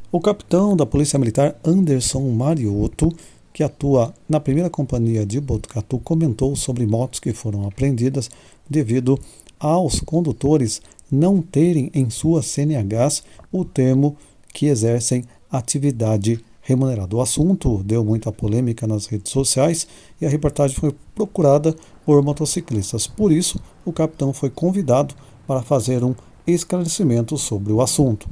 O capitão da Polícia Militar Anderson Mariotto, que atua na primeira companhia de Botucatu, comentou sobre motos que foram apreendidas devido aos condutores não terem em suas CNHs o termo que exercem atividade remunerada. O assunto deu muita polêmica nas redes sociais e a reportagem foi procurada por motociclistas. Por isso, o capitão foi convidado para fazer um esclarecimento sobre o assunto.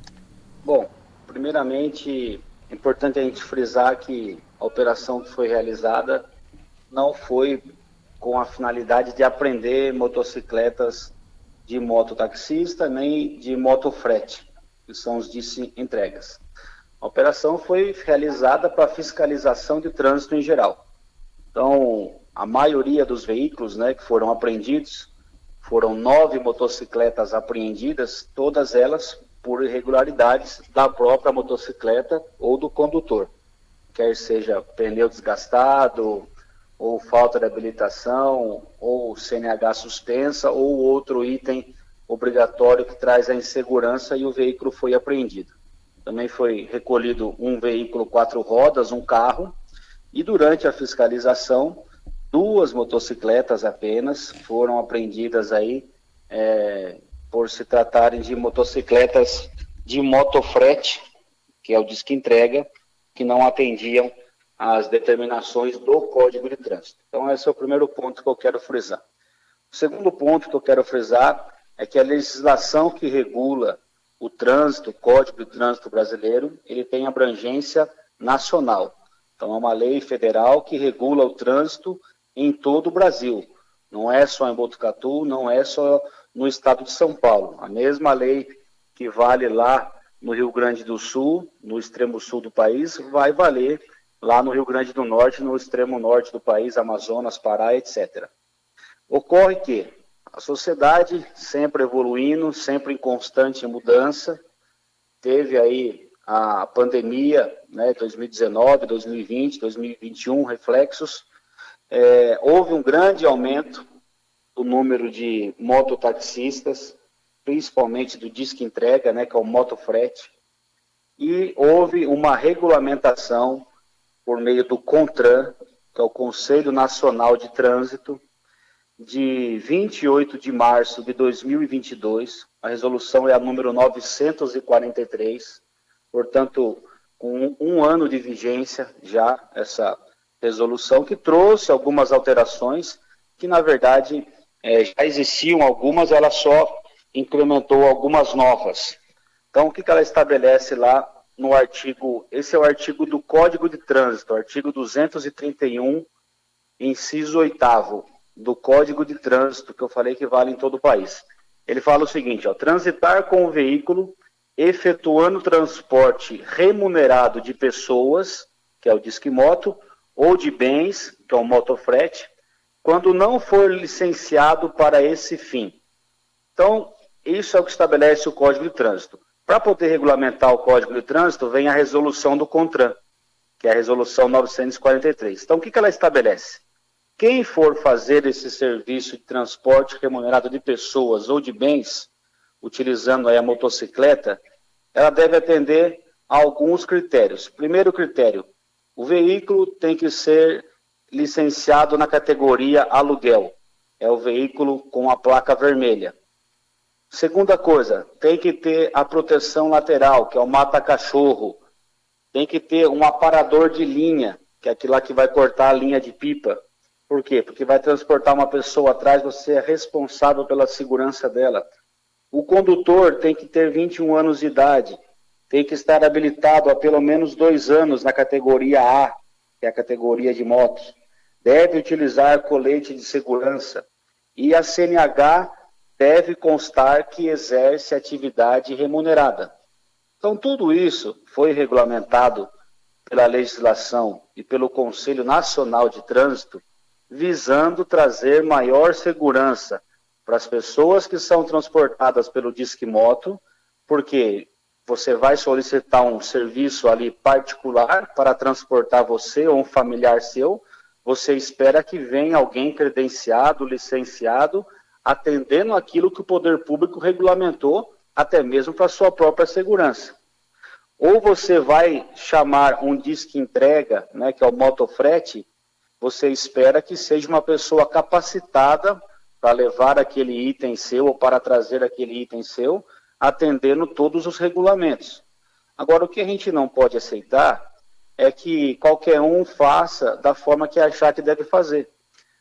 Bom, primeiramente, é importante a gente frisar que a operação que foi realizada não foi com a finalidade de apreender motocicletas de mototaxista nem de motofrete, que são os entregas. A operação foi realizada para fiscalização de trânsito em geral. Então, a maioria dos veículos, que foram apreendidos, foram 9 motocicletas apreendidas, todas elas por irregularidades da própria motocicleta ou do condutor, quer seja pneu desgastado, ou falta de habilitação, ou CNH suspensa, ou outro item obrigatório que traz a insegurança e o veículo foi apreendido. Também foi recolhido um veículo 4 rodas, um carro, e durante a fiscalização, 2 motocicletas apenas foram apreendidas aí, por se tratarem de motocicletas de motofrete, que é o disque entrega, que não atendiam às determinações do Código de Trânsito. Então, esse é o primeiro ponto que eu quero frisar. O segundo ponto que eu quero frisar é que a legislação que regula o trânsito, o Código de Trânsito brasileiro, ele tem abrangência nacional. Então, é uma lei federal que regula o trânsito em todo o Brasil. Não é só em Botucatu, não é só no estado de São Paulo. A mesma lei que vale lá no Rio Grande do Sul, no extremo sul do país, vai valer lá no Rio Grande do Norte, no extremo norte do país, Amazonas, Pará, etc. Ocorre que a sociedade sempre evoluindo, sempre em constante mudança, teve aí a pandemia, 2019, 2020, 2021, reflexos, houve um grande aumento do número de mototaxistas, principalmente do disque entrega, que é o motofrete, e houve uma regulamentação por meio do CONTRAN, que é o Conselho Nacional de Trânsito, de 28 de março de 2022, a resolução é a número 943, portanto, com um ano de vigência já essa resolução, que trouxe algumas alterações, que na verdade já existiam algumas, ela só incrementou algumas novas. Então, o que ela estabelece lá no artigo, esse é o artigo do Código de Trânsito, artigo 231, inciso 8º, do Código de Trânsito, que eu falei que vale em todo o país. Ele fala o seguinte, transitar com o veículo, efetuando transporte remunerado de pessoas, que é o disque moto, ou de bens, que é o motofrete, quando não for licenciado para esse fim. Então, isso é o que estabelece o Código de Trânsito. Para poder regulamentar o Código de Trânsito, vem a resolução do CONTRAN, que é a resolução 943. Então, o que ela estabelece? Quem for fazer esse serviço de transporte remunerado de pessoas ou de bens, utilizando aí a motocicleta, ela deve atender a alguns critérios. Primeiro critério, o veículo tem que ser licenciado na categoria aluguel. É o veículo com a placa vermelha. Segunda coisa, tem que ter a proteção lateral, que é o mata-cachorro. Tem que ter um aparador de linha, que é aquilo lá que vai cortar a linha de pipa. Por quê? Porque vai transportar uma pessoa atrás, você é responsável pela segurança dela. O condutor tem que ter 21 anos de idade, tem que estar habilitado há pelo menos 2 anos na categoria A, que é a categoria de motos. Deve utilizar colete de segurança. E a CNH deve constar que exerce atividade remunerada. Então, tudo isso foi regulamentado pela legislação e pelo Conselho Nacional de Trânsito, visando trazer maior segurança para as pessoas que são transportadas pelo Disque Moto, porque você vai solicitar um serviço ali particular para transportar você ou um familiar seu, você espera que venha alguém credenciado, licenciado, atendendo aquilo que o poder público regulamentou, até mesmo para a sua própria segurança. ou você vai chamar um disque entrega, né, que é o motofrete, você espera que seja uma pessoa capacitada para levar aquele item seu ou para trazer aquele item seu, atendendo todos os regulamentos. Agora, o que a gente não pode aceitar é que qualquer um faça da forma que achar que deve fazer.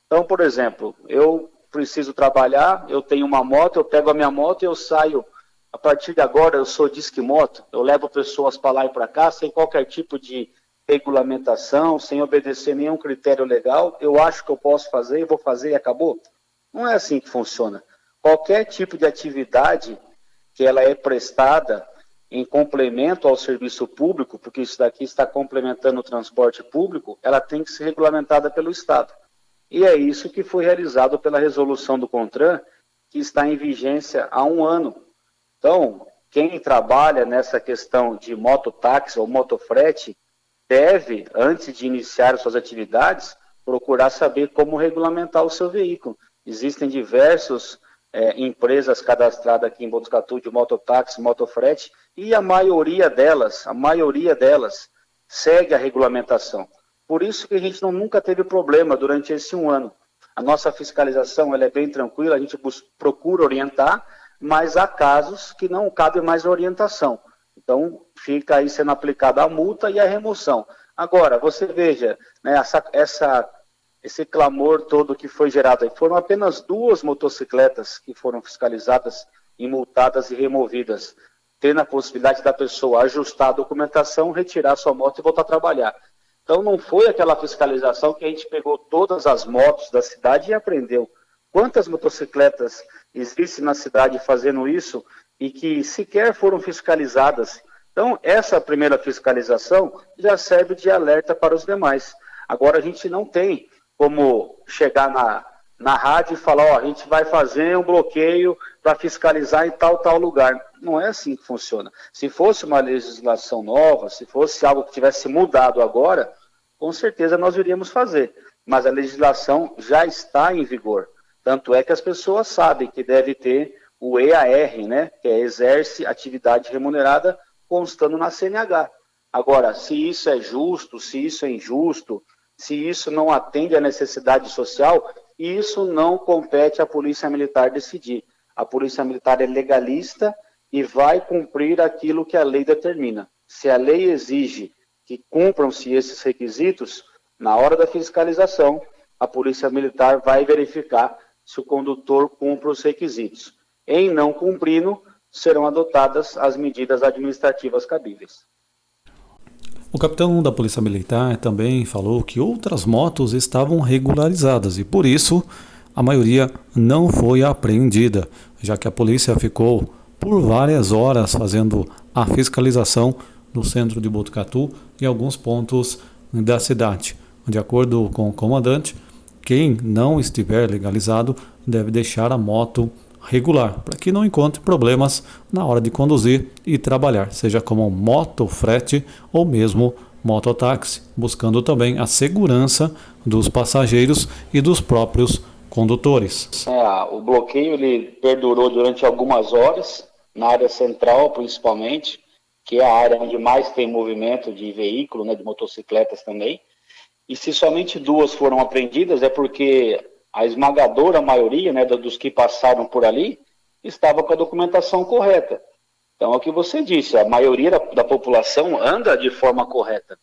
Então, por exemplo, eu preciso trabalhar, eu tenho uma moto, eu pego a minha moto e eu saio. A partir de agora, eu sou disque moto, eu levo pessoas para lá e para cá, sem qualquer tipo de regulamentação, sem obedecer nenhum critério legal. Eu acho que eu posso fazer e vou fazer e acabou. Não é assim que funciona. Qualquer tipo de atividade que ela é prestada em complemento ao serviço público, porque isso daqui está complementando o transporte público, ela tem que ser regulamentada pelo Estado. E é isso que foi realizado pela resolução do CONTRAN, que está em vigência há 1 ano. Então, quem trabalha nessa questão de mototáxi ou motofrete deve, antes de iniciar suas atividades, procurar saber como regulamentar o seu veículo. Existem diversas empresas cadastradas aqui em Botucatu de mototáxi, motofrete, e a maioria delas segue a regulamentação. Por isso que a gente nunca teve problema durante esse 1 ano. A nossa fiscalização ela é bem tranquila, a gente procura orientar, mas há casos que não cabe mais a orientação. Então, fica aí sendo aplicada a multa e a remoção. Agora, você veja, né, esse clamor todo que foi gerado aí. Foram apenas 2 motocicletas que foram fiscalizadas, e multadas e removidas, tendo a possibilidade da pessoa ajustar a documentação, retirar sua moto e voltar a trabalhar. Então, não foi aquela fiscalização que a gente pegou todas as motos da cidade e apreendeu. Quantas motocicletas existem na cidade fazendo isso e que sequer foram fiscalizadas? Então, essa primeira fiscalização já serve de alerta para os demais. Agora, a gente não tem como chegar na rádio e falar, ó, a gente vai fazer um bloqueio para fiscalizar em tal lugar. Não é assim que funciona. Se fosse uma legislação nova, se fosse algo que tivesse mudado agora, com certeza nós iríamos fazer. Mas a legislação já está em vigor. Tanto é que as pessoas sabem que deve ter o EAR, né, que é exerce atividade remunerada, constando na CNH. Agora, se isso é justo, se isso é injusto, se isso não atende à necessidade social, isso não compete à Polícia Militar decidir. A Polícia Militar é legalista e vai cumprir aquilo que a lei determina. Se a lei exige que cumpram-se esses requisitos, na hora da fiscalização, a Polícia Militar vai verificar se o condutor cumpre os requisitos. Em não cumprindo, serão adotadas as medidas administrativas cabíveis. O capitão da Polícia Militar também falou que outras motos estavam regularizadas e, por isso, a maioria não foi apreendida, já que a polícia ficou por várias horas fazendo a fiscalização no centro de Botucatu e alguns pontos da cidade. De acordo com o comandante, quem não estiver legalizado deve deixar a moto regular, para que não encontre problemas na hora de conduzir e trabalhar, seja como motofrete ou mesmo mototáxi, buscando também a segurança dos passageiros e dos próprios condutores. O bloqueio ele perdurou durante algumas horas, na área central principalmente, que é a área onde mais tem movimento de veículo, né, de motocicletas também. E se somente 2 foram apreendidas, é porque a esmagadora maioria, né, dos que passaram por ali estava com a documentação correta. Então, é o que você disse, a maioria da população anda de forma correta.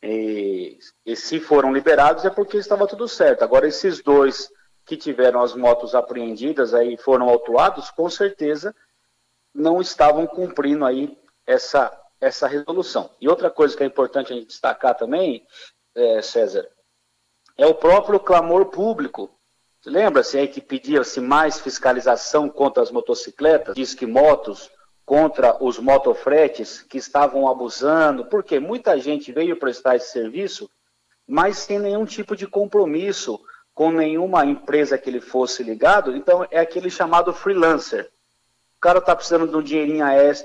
E se foram liberados é porque estava tudo certo. Agora, esses 2 que tiveram as motos apreendidas aí foram autuados, com certeza não estavam cumprindo aí essa resolução. E outra coisa que é importante a gente destacar também, César, é o próprio clamor público. Lembra-se aí que pedia-se mais fiscalização contra as motocicletas, disque motos, contra os motofretes que estavam abusando, porque muita gente veio prestar esse serviço, mas sem nenhum tipo de compromisso com nenhuma empresa que ele fosse ligado. Então é aquele chamado freelancer. O cara está precisando de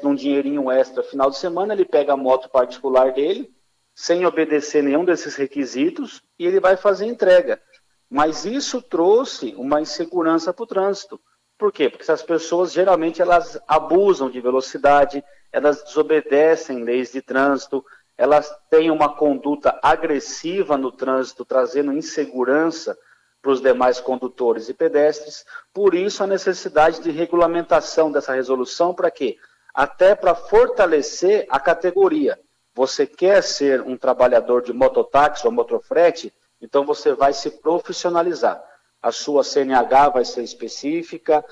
um dinheirinho extra final de semana, ele pega a moto particular dele, sem obedecer nenhum desses requisitos, e ele vai fazer entrega. Mas isso trouxe uma insegurança para o trânsito. Por quê? Porque essas pessoas, geralmente, elas abusam de velocidade, elas desobedecem leis de trânsito, elas têm uma conduta agressiva no trânsito, trazendo insegurança para os demais condutores e pedestres. Por isso, a necessidade de regulamentação dessa resolução, para quê? Até para fortalecer a categoria. Você quer ser um trabalhador de mototáxi ou motofrete, então você vai se profissionalizar. A sua CNH vai ser específica,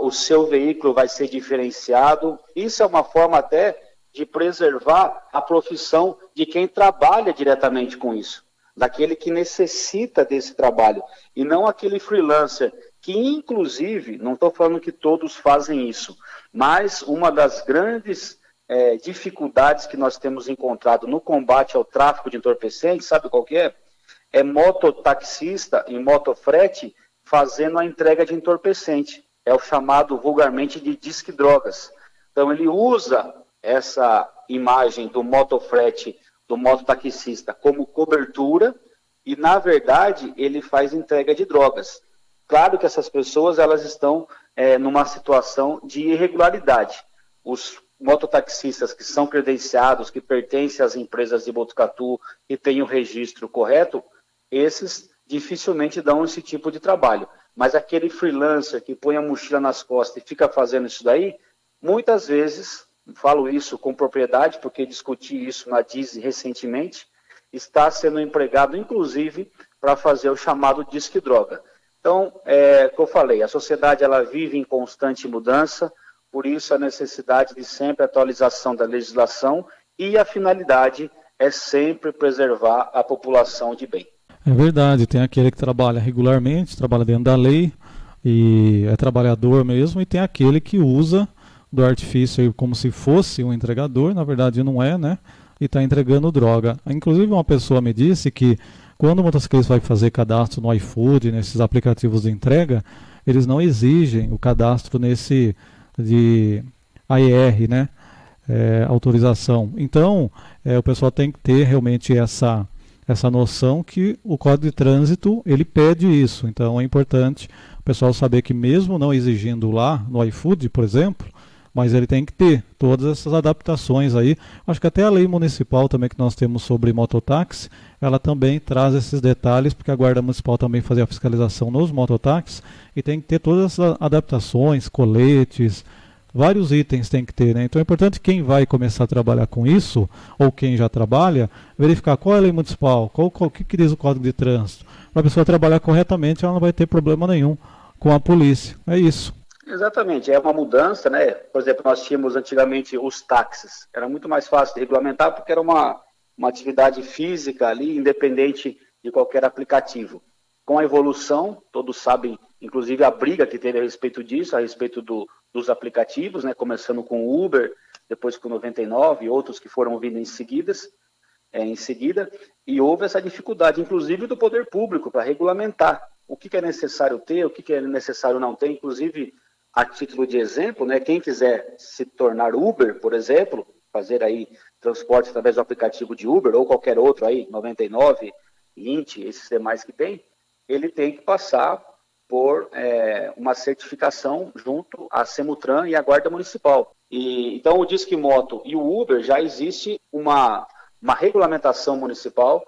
o seu veículo vai ser diferenciado. Isso é uma forma até de preservar a profissão de quem trabalha diretamente com isso, daquele que necessita desse trabalho, e não aquele freelancer, que inclusive, não estou falando que todos fazem isso, mas uma das grandes dificuldades que nós temos encontrado no combate ao tráfico de entorpecentes, sabe qual que é? É mototaxista e motofrete fazendo a entrega de entorpecente. É o chamado vulgarmente de disque drogas. Então ele usa essa imagem do motofrete, do mototaxista como cobertura e, na verdade, ele faz entrega de drogas. Claro que essas pessoas elas estão numa situação de irregularidade. Os mototaxistas que são credenciados, que pertencem às empresas de Botucatu e têm o registro correto, esses dificilmente dão esse tipo de trabalho. Mas aquele freelancer que põe a mochila nas costas e fica fazendo isso daí, muitas vezes, falo isso com propriedade, porque discuti isso na DISE recentemente, está sendo empregado, inclusive, para fazer o chamado disque droga. Então, como eu falei, a sociedade ela vive em constante mudança, por isso a necessidade de sempre atualização da legislação e a finalidade é sempre preservar a população de bem. É verdade, tem aquele que trabalha regularmente, trabalha dentro da lei e é trabalhador mesmo, e tem aquele que usa do artifício como se fosse um entregador, na verdade não é, né? E está entregando droga. Inclusive uma pessoa me disse que quando o motociclista vai fazer cadastro no iFood, nesses aplicativos de entrega, eles não exigem o cadastro nesse de AER, né? Autorização. Então, o pessoal tem que ter realmente essa noção que o Código de Trânsito ele pede isso. Então é importante o pessoal saber que mesmo não exigindo lá no iFood, por exemplo, mas ele tem que ter todas essas adaptações aí. Acho que até a lei municipal também que nós temos sobre mototáxi, ela também traz esses detalhes, porque a Guarda Municipal também fazia a fiscalização nos mototáxis e tem que ter todas essas adaptações, coletes, vários itens tem que ter, né? Então é importante quem vai começar a trabalhar com isso, ou quem já trabalha, verificar qual é a lei municipal, o que diz o Código de Trânsito. Para a pessoa trabalhar corretamente, ela não vai ter problema nenhum com a polícia. É isso. Exatamente, é uma mudança, né? Por exemplo, nós tínhamos antigamente os táxis. Era muito mais fácil de regulamentar porque era uma atividade física ali, independente de qualquer aplicativo. Com a evolução, todos sabem, inclusive a briga que teve a respeito disso, a respeito dos aplicativos, né? Começando com o Uber, depois com o 99 e outros que foram vindo em seguida, e houve essa dificuldade, inclusive do poder público, para regulamentar o que é necessário ter, o que é necessário não ter, inclusive a título de exemplo, né, quem quiser se tornar Uber, por exemplo, fazer aí transporte através do aplicativo de Uber ou qualquer outro aí, 99, 20, esses demais que tem, ele tem que passar por uma certificação junto à Semutran e à Guarda Municipal. Então o Disque Moto e o Uber já existe uma regulamentação municipal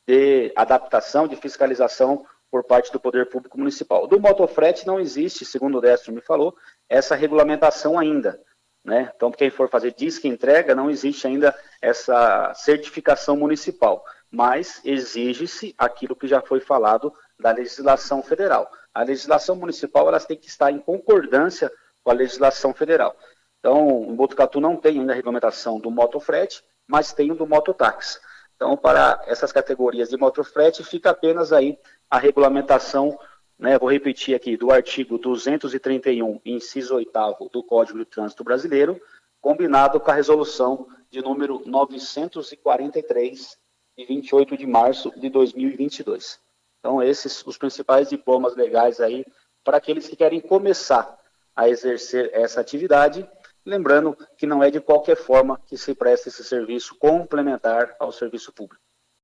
de adaptação, de fiscalização por parte do Poder Público Municipal. Do motofrete não existe, segundo o Décio me falou, essa regulamentação ainda, né? Então, quem for fazer disque entrega, não existe ainda essa certificação municipal, mas exige-se aquilo que já foi falado da legislação federal. A legislação municipal elas tem que estar em concordância com a legislação federal. Então, em Botucatu não tem ainda a regulamentação do motofrete, mas tem o do mototáxi. Então, para essas categorias de motofrete, fica apenas aí a regulamentação, né, vou repetir aqui, do artigo 231, inciso 8º do Código de Trânsito Brasileiro, combinado com a resolução de número 943, de 28 de março de 2022. Então, esses os principais diplomas legais aí para aqueles que querem começar a exercer essa atividade, lembrando que não é de qualquer forma que se presta esse serviço complementar ao serviço público.